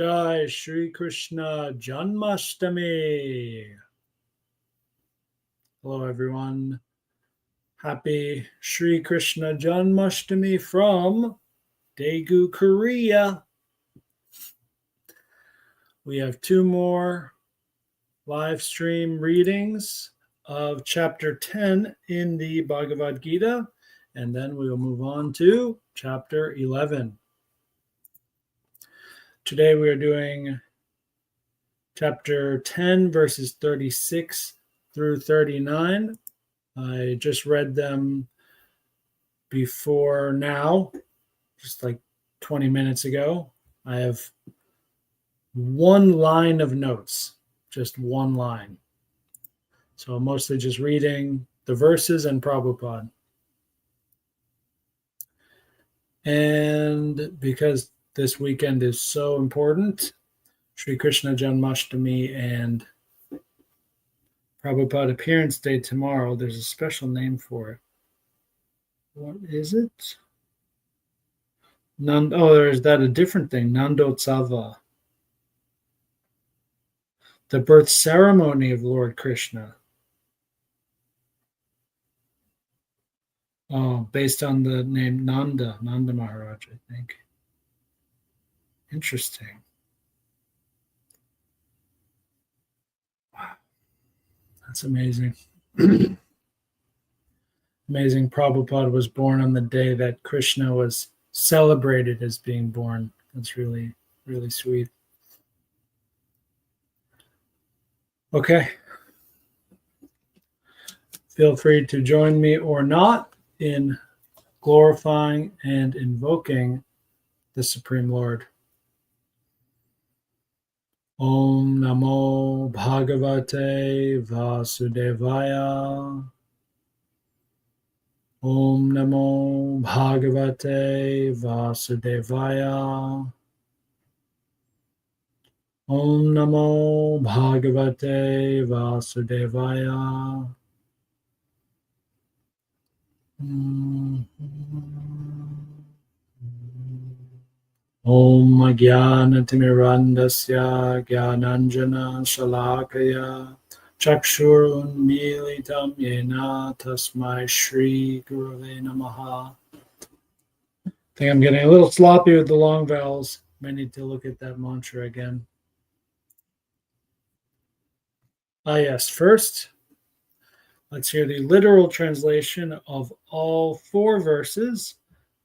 Jai Shri Krishna Janmashtami. Hello, everyone. Happy Shri Krishna Janmashtami from Daegu, Korea. We have two more live stream readings of chapter 10 in the Bhagavad Gita, and then we will move on to chapter 11. Today we are doing chapter 10, verses 36 through 39. I just read them before now, just like 20 minutes ago. I have one line of notes, just one line. So I'm mostly just reading the verses and Prabhupada. And because this weekend is so important, Sri Krishna Janmashtami and Prabhupada Appearance Day tomorrow, there's a special name for it. What is it? There's that a different thing, Nandotsava. The birth ceremony of Lord Krishna. Oh, based on the name Nanda Maharaj, I think. Interesting. Wow. That's amazing. Amazing. Prabhupada was born on the day that Krishna was celebrated as being born. That's really, really sweet. Okay. Feel free to join me or not in glorifying and invoking the Supreme Lord. Om Namo Bhagavate Vasudevaya. Om Namo Bhagavate Vasudevaya. Om Namo Bhagavate Vasudevaya. Om Jnanatimirandasya Jnananjana Shalakaya Chakshurun Militam Yena Tasmai Shri Gurave Namaha. I think I'm getting a little sloppy with the long vowels. May need to look at that mantra again. Yes, first, let's hear the literal translation of all four verses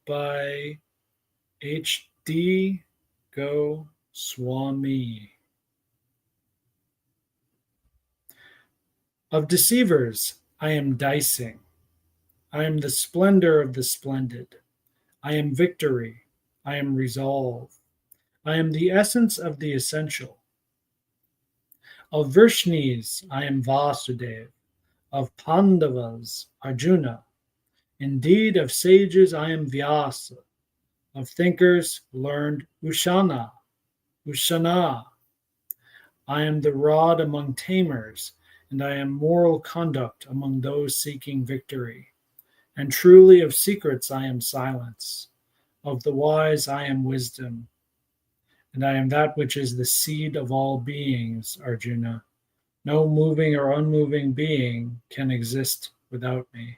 by H.D. Goswami. Of deceivers, I am dicing. I am the splendor of the splendid. I am victory. I am resolve. I am the essence of the essential. Of Vrishnis, I am Vasudev. Of Pandavas, Arjuna. Indeed, of sages, I am Vyasa. Of thinkers, learned Ushana. I am the rod among tamers, and I am moral conduct among those seeking victory. And truly of secrets I am silence. Of the wise I am wisdom. And I am that which is the seed of all beings, Arjuna. No moving or unmoving being can exist without me.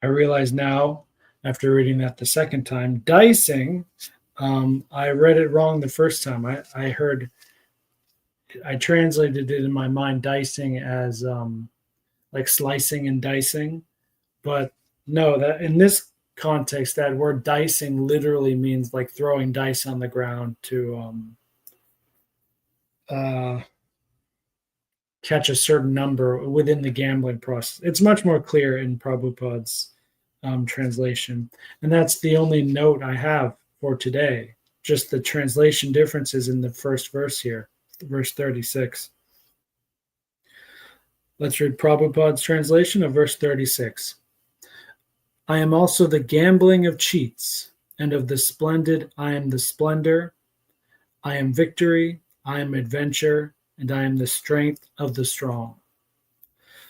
I realize now, after reading that the second time, dicing, I read it wrong the first time. I translated it in my mind, dicing as like slicing and dicing. But no, that in this context, that word dicing literally means like throwing dice on the ground to catch a certain number within the gambling process. It's much more clear in Prabhupada's translation. And that's the only note I have for today. Just the translation differences in the first verse here, verse 36. Let's read Prabhupada's translation of verse 36. I am also the gambling of cheats, and of the splendid I am the splendor. I am victory, I am adventure, and I am the strength of the strong.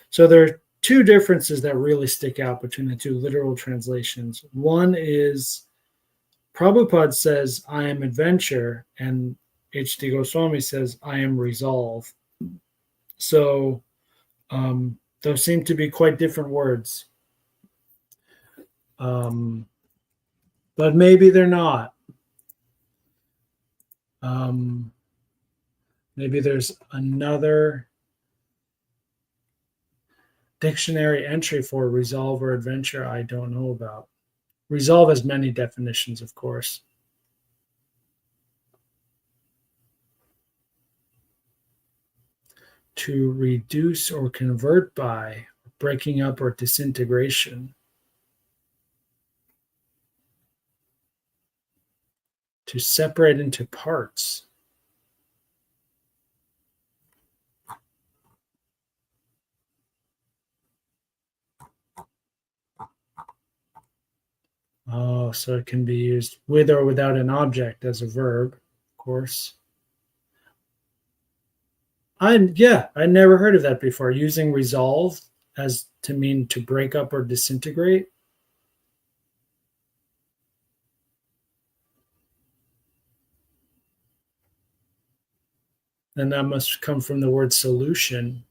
So there are two differences that really stick out between the two literal translations. One is Prabhupada says, I am adventure, and H.D. Goswami says, I am resolve. So those seem to be quite different words. But maybe they're not. Maybe there's another dictionary entry for resolve or adventure I don't know about. Resolve has many definitions, of course. To reduce or convert by, breaking up or disintegration. To separate into parts. Oh, so it can be used with or without an object as a verb, of course. I never heard of that before. Using resolve as to mean to break up or disintegrate. Then that must come from the word solution,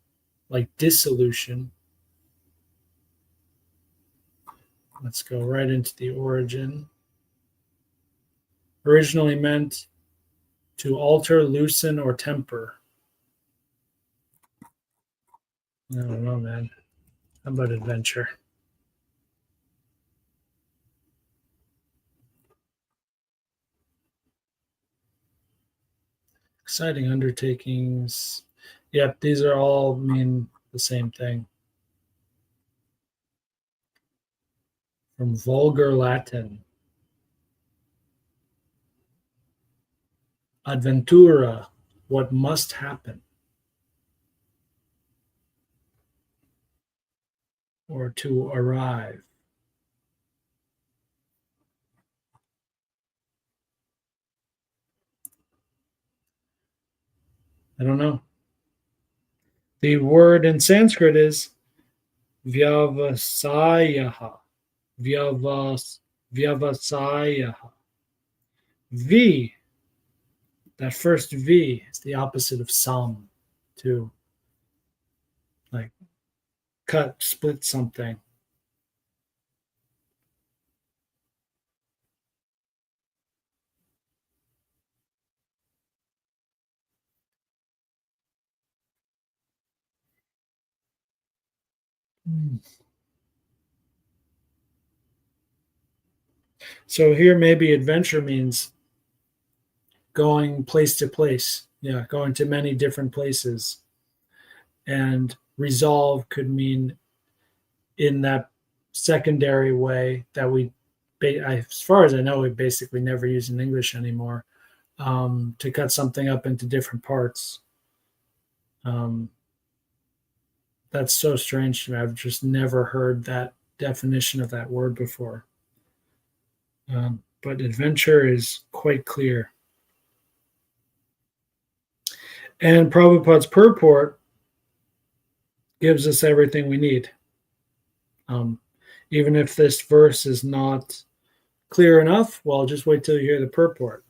like dissolution. Let's go right into the origin. Originally meant to alter, loosen, or temper. I don't know, man. How about adventure? Exciting undertakings. Yep, these are all mean the same thing. From vulgar Latin. Adventura, what must happen. Or to arrive. I don't know. The word in Sanskrit is vyavasayaha. Vyavasayaha. V, that first V is the opposite of sam, to like cut, split something. So here maybe adventure means going place to place. Yeah, going to many different places. And resolve could mean in that secondary way that as far as I know, we basically never use in English anymore, to cut something up into different parts. That's so strange to me. I've just never heard that definition of that word before. But adventure is quite clear. And Prabhupada's purport gives us everything we need. Even if this verse is not clear enough, well, just wait till you hear the purport.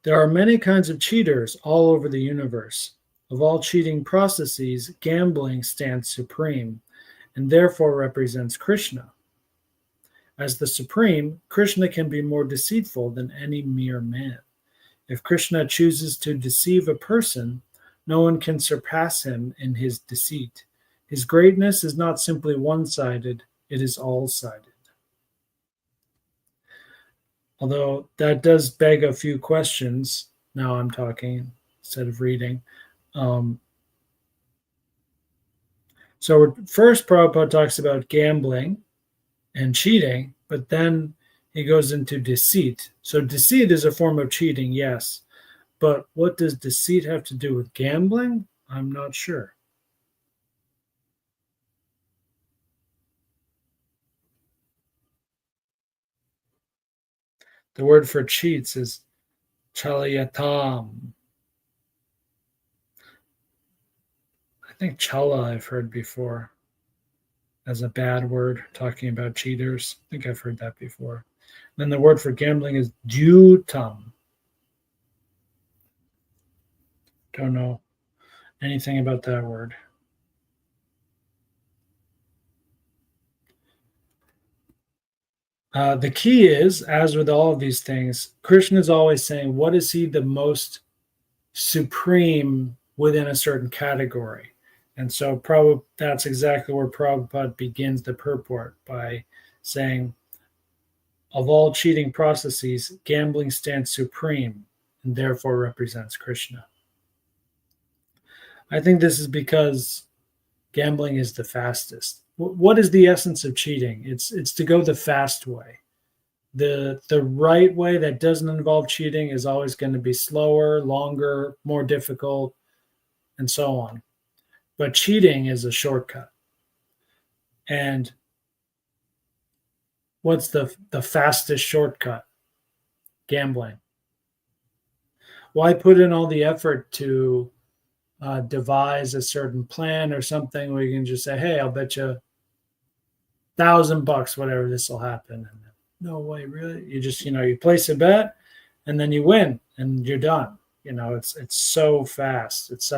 There are many kinds of cheaters all over the universe. Of all cheating processes, gambling stands supreme and therefore represents Krishna. As the supreme, Krishna can be more deceitful than any mere man. If Krishna chooses to deceive a person, no one can surpass him in his deceit. His greatness is not simply one-sided, it is all-sided. Although that does beg a few questions. Now I'm talking instead of reading. So first, Prabhupada talks about gambling and cheating, but then he goes into deceit. So deceit is a form of cheating, yes. But what does deceit have to do with gambling? I'm not sure. The word for cheats is chalayatam. I think chala I've heard before as a bad word, talking about cheaters. I think I've heard that before. Then the word for gambling is jutam. Don't know anything about that word. The key is, as with all of these things, Krishna is always saying, what is he the most supreme within a certain category? And so that's exactly where Prabhupada begins the purport by saying, of all cheating processes, gambling stands supreme and therefore represents Krishna. I think this is because gambling is the fastest. What is the essence of cheating? It's to go the fast way. The right way that doesn't involve cheating is always going to be slower, longer, more difficult, and so on. But cheating is a shortcut. And what's the fastest shortcut? Gambling. Why put in all the effort to devise a certain plan or something where you can just say, hey, I'll bet you $1,000, whatever, this will happen. And no way, really. You just, you place a bet and then you win and you're done. It's so fast. It's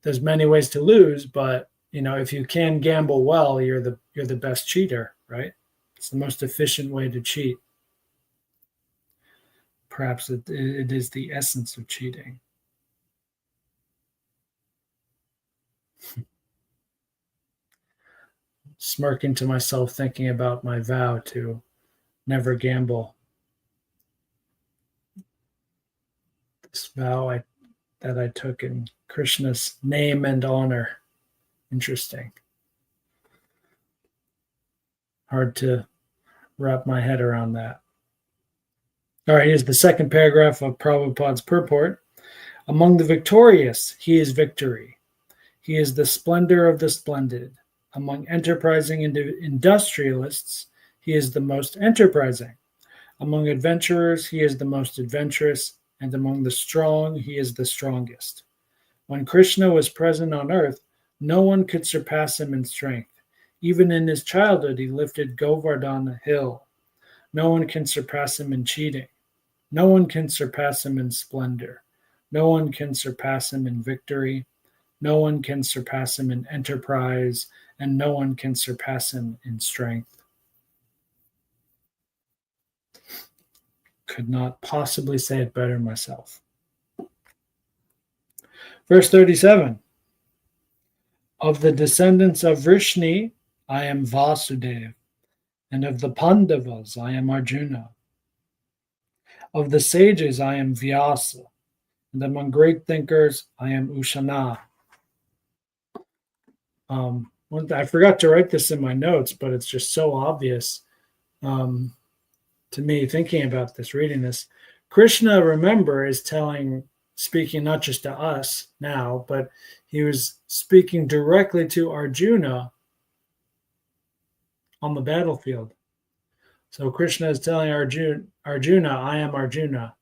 there's many ways to lose, but if you can gamble well, you're the best cheater, right? It's the most efficient way to cheat. Perhaps it is the essence of cheating. Smirking to myself, thinking about my vow to never gamble. This vow that I took in Krishna's name and honor. Interesting. Hard to wrap my head around that. All right, here's the second paragraph of Prabhupada's purport. Among the victorious, he is victory. He is the splendor of the splendid. Among enterprising industrialists, he is the most enterprising. Among adventurers, he is the most adventurous. And among the strong, he is the strongest. When Krishna was present on earth, no one could surpass him in strength. Even in his childhood, he lifted Govardhana hill. No one can surpass him in cheating. No one can surpass him in splendor. No one can surpass him in victory. No one can surpass him in enterprise, and no one can surpass him in strength. Could not possibly say it better myself. Verse 37. Of the descendants of Vrishni, I am Vasudeva, and of the Pandavas, I am Arjuna. Of the sages, I am Vyasa, and among great thinkers, I am Ushana. I forgot to write this in my notes, but it's just so obvious to me thinking about this, reading this. Krishna, remember, is speaking not just to us now, but he was speaking directly to Arjuna on the battlefield. So Krishna is telling Arjuna, I am Arjuna.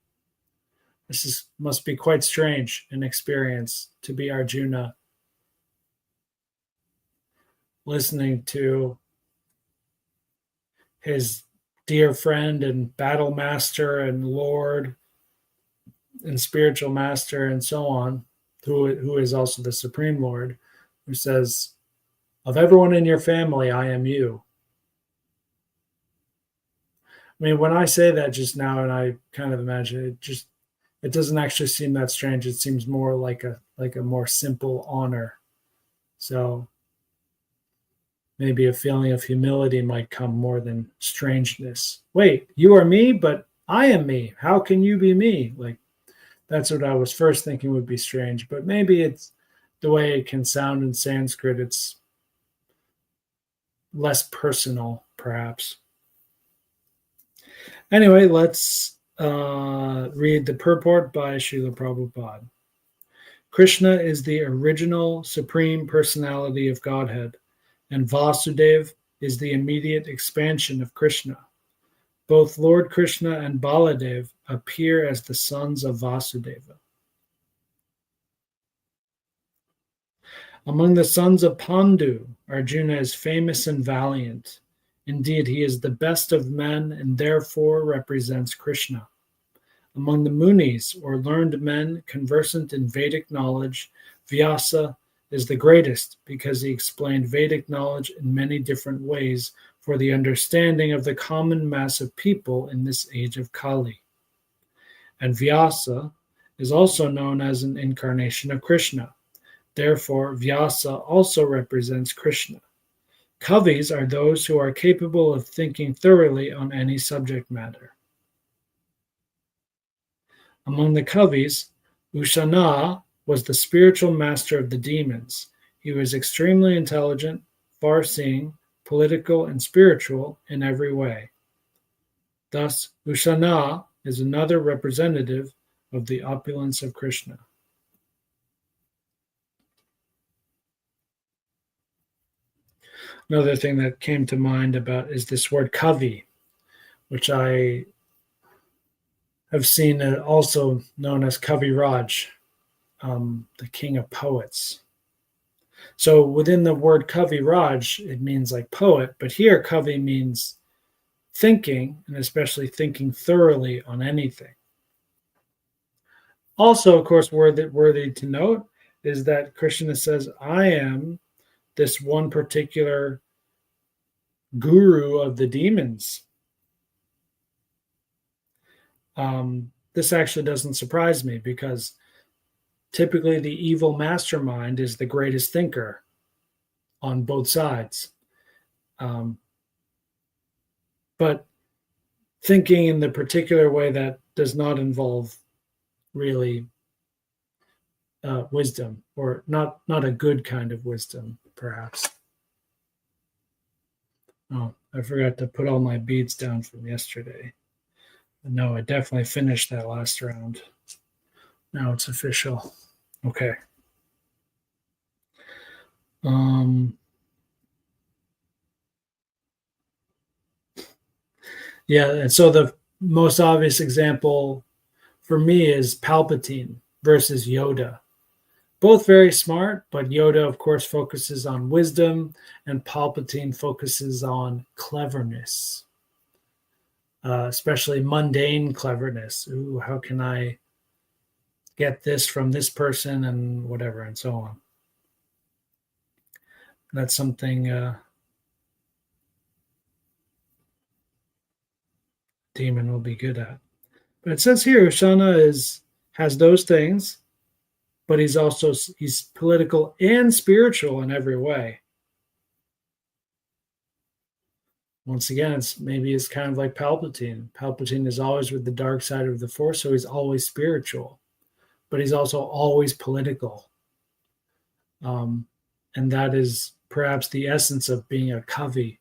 This must be quite strange an experience to be Arjuna, listening to his dear friend and battle master and lord and spiritual master and so on, who is also the Supreme Lord, who says, of everyone in your family, I am you. I mean, when I say that just now, and I kind of imagine it doesn't actually seem that strange. It seems more like a more simple honor. So maybe a feeling of humility might come more than strangeness. Wait, you are me, but I am me. How can you be me? Like, that's what I was first thinking would be strange, but maybe it's the way it can sound in Sanskrit. It's less personal, perhaps. Anyway, let's read the purport by Srila Prabhupada. Krishna is the original supreme personality of Godhead, and Vasudeva is the immediate expansion of Krishna. Both Lord Krishna and Baladev appear as the sons of Vasudeva. Among the sons of Pandu, Arjuna is famous and valiant. Indeed, he is the best of men and therefore represents Krishna. Among the Munis, or learned men conversant in Vedic knowledge, Vyasa is the greatest because he explained Vedic knowledge in many different ways for the understanding of the common mass of people in this age of Kali. And Vyasa is also known as an incarnation of Krishna. Therefore, Vyasa also represents Krishna. Kavis are those who are capable of thinking thoroughly on any subject matter. Among the Kavis, Ushana was the spiritual master of the demons. He was extremely intelligent, far-seeing, political, and spiritual in every way. Thus, Ushana is another representative of the opulence of Krishna. Another thing that came to mind about is this word kavi, which I have seen also known as Kaviraj, the king of poets. So within the word Kaviraj, it means like poet, but here Kavi means thinking, and especially thinking thoroughly on anything. Also, of course, worthy to note is that Krishna says, I am this one particular guru of the demons. This actually doesn't surprise me because typically the evil mastermind is the greatest thinker on both sides. But thinking in the particular way that does not involve really wisdom, or not a good kind of wisdom, perhaps. Oh, I forgot to put all my beads down from yesterday. No, I definitely finished that last round. Now it's official. Okay. Yeah, and so the most obvious example for me is Palpatine versus Yoda. Both very smart, but Yoda, of course, focuses on wisdom, and Palpatine focuses on cleverness, especially mundane cleverness. Ooh, how can I get this from this person and whatever, and so on. That's something Demon will be good at. But it says here, Shana has those things, but he's political and spiritual in every way. Once again, it's kind of like Palpatine. Palpatine is always with the dark side of the Force, so he's always spiritual, but he's also always political. And that is perhaps the essence of being a kavi.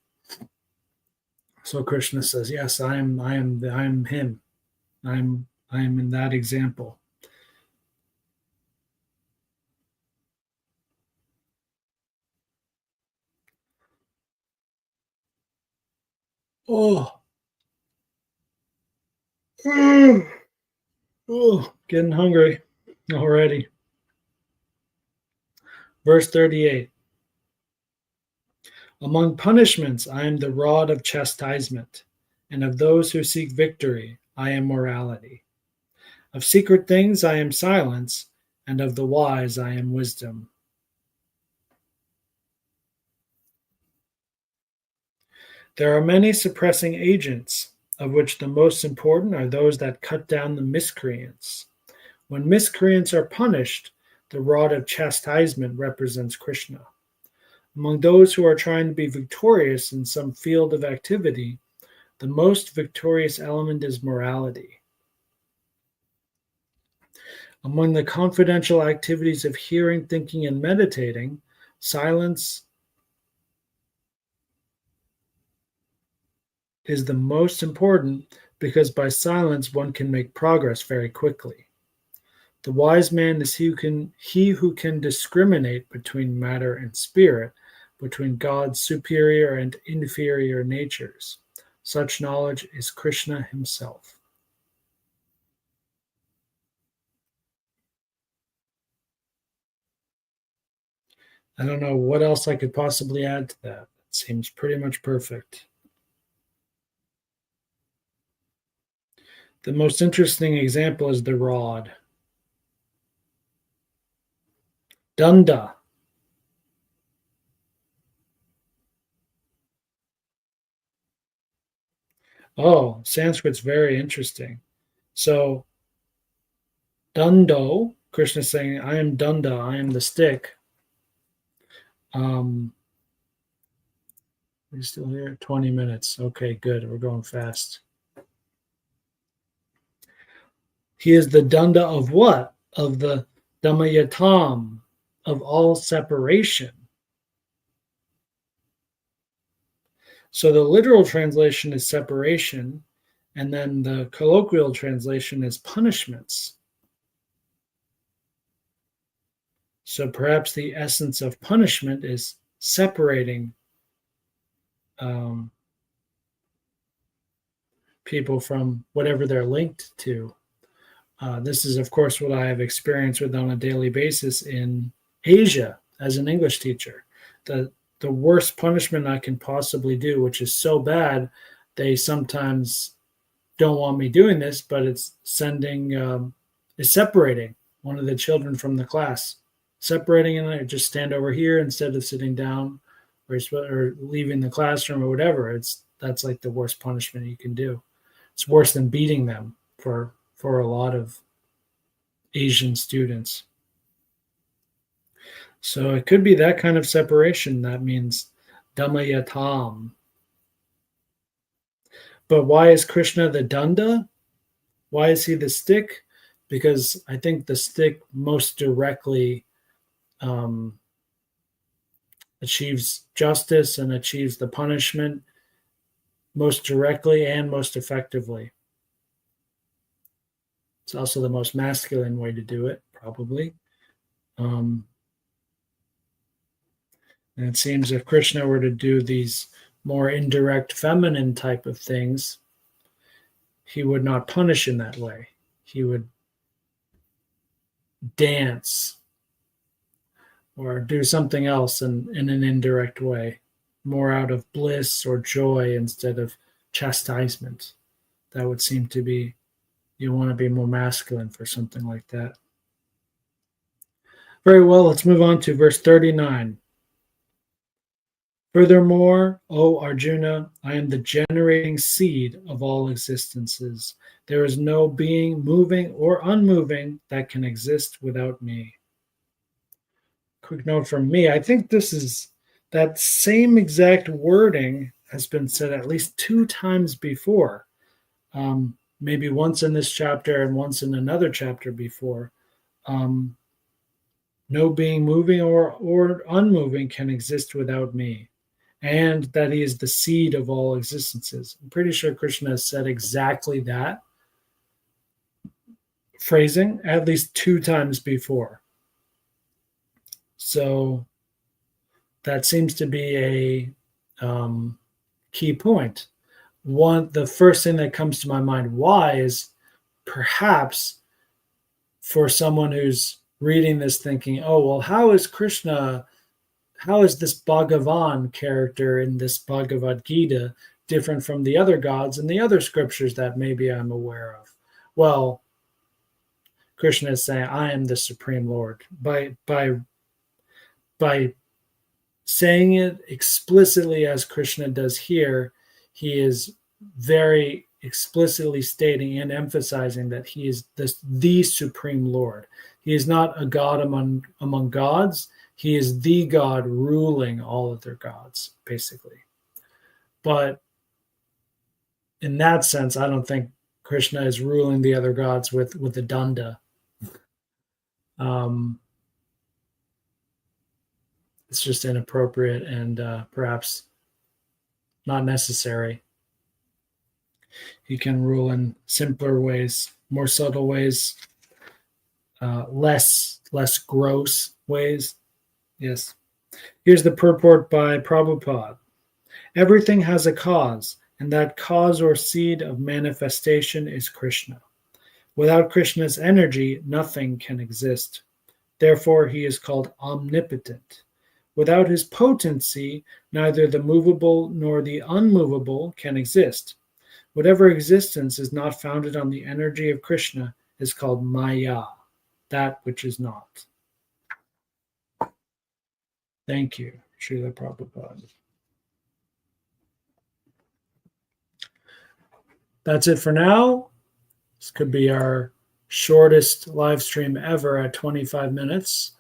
So Krishna says, "Yes, I am him. I am in that example." Oh, oh, getting hungry already. Verse 38. Among punishments, I am the rod of chastisement, and of those who seek victory, I am morality. Of secret things, I am silence, and of the wise, I am wisdom. There are many suppressing agents, of which the most important are those that cut down the miscreants. When miscreants are punished, the rod of chastisement represents Krishna. Among those who are trying to be victorious in some field of activity, the most victorious element is morality. Among the confidential activities of hearing, thinking, and meditating, silence is the most important because by silence one can make progress very quickly. The wise man is he who can discriminate between matter and spirit, between God's superior and inferior natures. Such knowledge is Krishna himself. I don't know what else I could possibly add to that. It seems pretty much perfect. The most interesting example is the rod. Dunda. Oh, Sanskrit's very interesting. So, dundo, Krishna is saying, I am dunda, I am the stick. Are you still here? 20 minutes. Okay, good. We're going fast. He is the dunda of what? Of the damayatam, of all separation. So the literal translation is separation, and then the colloquial translation is punishments. So perhaps the essence of punishment is separating people from whatever they're linked to. This is, of course, what I have experience with on a daily basis in Asia as an English teacher. The worst punishment I can possibly do, which is so bad, they sometimes don't want me doing this, but it's separating one of the children from the class, separating, and I just stand over here instead of sitting down or leaving the classroom or whatever. That's like the worst punishment you can do. It's worse than beating them for a lot of Asian students. So it could be that kind of separation. That means damayatam. But why is Krishna the danda? Why is he the stick? Because I think the stick most directly achieves justice and achieves the punishment most directly and most effectively. It's also the most masculine way to do it, probably. And it seems if Krishna were to do these more indirect feminine type of things, he would not punish in that way. He would dance or do something else in an indirect way, more out of bliss or joy instead of chastisement. That would seem to be, you want to be more masculine for something like that. Very well, let's move on to verse 39. Furthermore, O Arjuna, I am the generating seed of all existences. There is no being moving or unmoving that can exist without me. Quick note from me, I think that same exact wording has been said at least 2 times before. Maybe once in this chapter and once in another chapter before. No being moving or unmoving can exist without me. And that he is the seed of all existences. I'm pretty sure Krishna has said exactly that phrasing at least 2 times before. So that seems to be a key point. The first thing that comes to my mind, why, is perhaps for someone who's reading this thinking, oh, well, how is this Bhagavan character in this Bhagavad Gita different from the other gods and the other scriptures that maybe I'm aware of? Well, Krishna is saying, I am the Supreme Lord. By saying it explicitly as Krishna does here, he is very explicitly stating and emphasizing that he is the Supreme Lord. He is not a god among gods. He is the God ruling all other gods, basically. But in that sense, I don't think Krishna is ruling the other gods with the danda. It's just inappropriate and perhaps not necessary. He can rule in simpler ways, more subtle ways, less gross ways. Yes. Here's the purport by Prabhupada. Everything has a cause, and that cause or seed of manifestation is Krishna. Without Krishna's energy, nothing can exist. Therefore, he is called omnipotent. Without his potency, neither the movable nor the unmovable can exist. Whatever existence is not founded on the energy of Krishna is called Maya, that which is not. Thank you, Srila Prabhupada. That's it for now. This could be our shortest live stream ever at 25 minutes.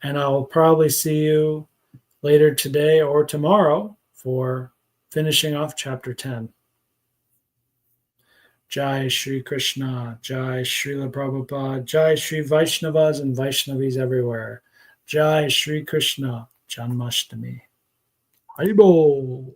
And I'll probably see you later today or tomorrow for finishing off chapter 10. Jai Shri Krishna, Jai Srila Prabhupada, Jai Shri Vaishnavas and Vaishnavis everywhere. Jai Shri Krishna, Janmashtami. Haribo.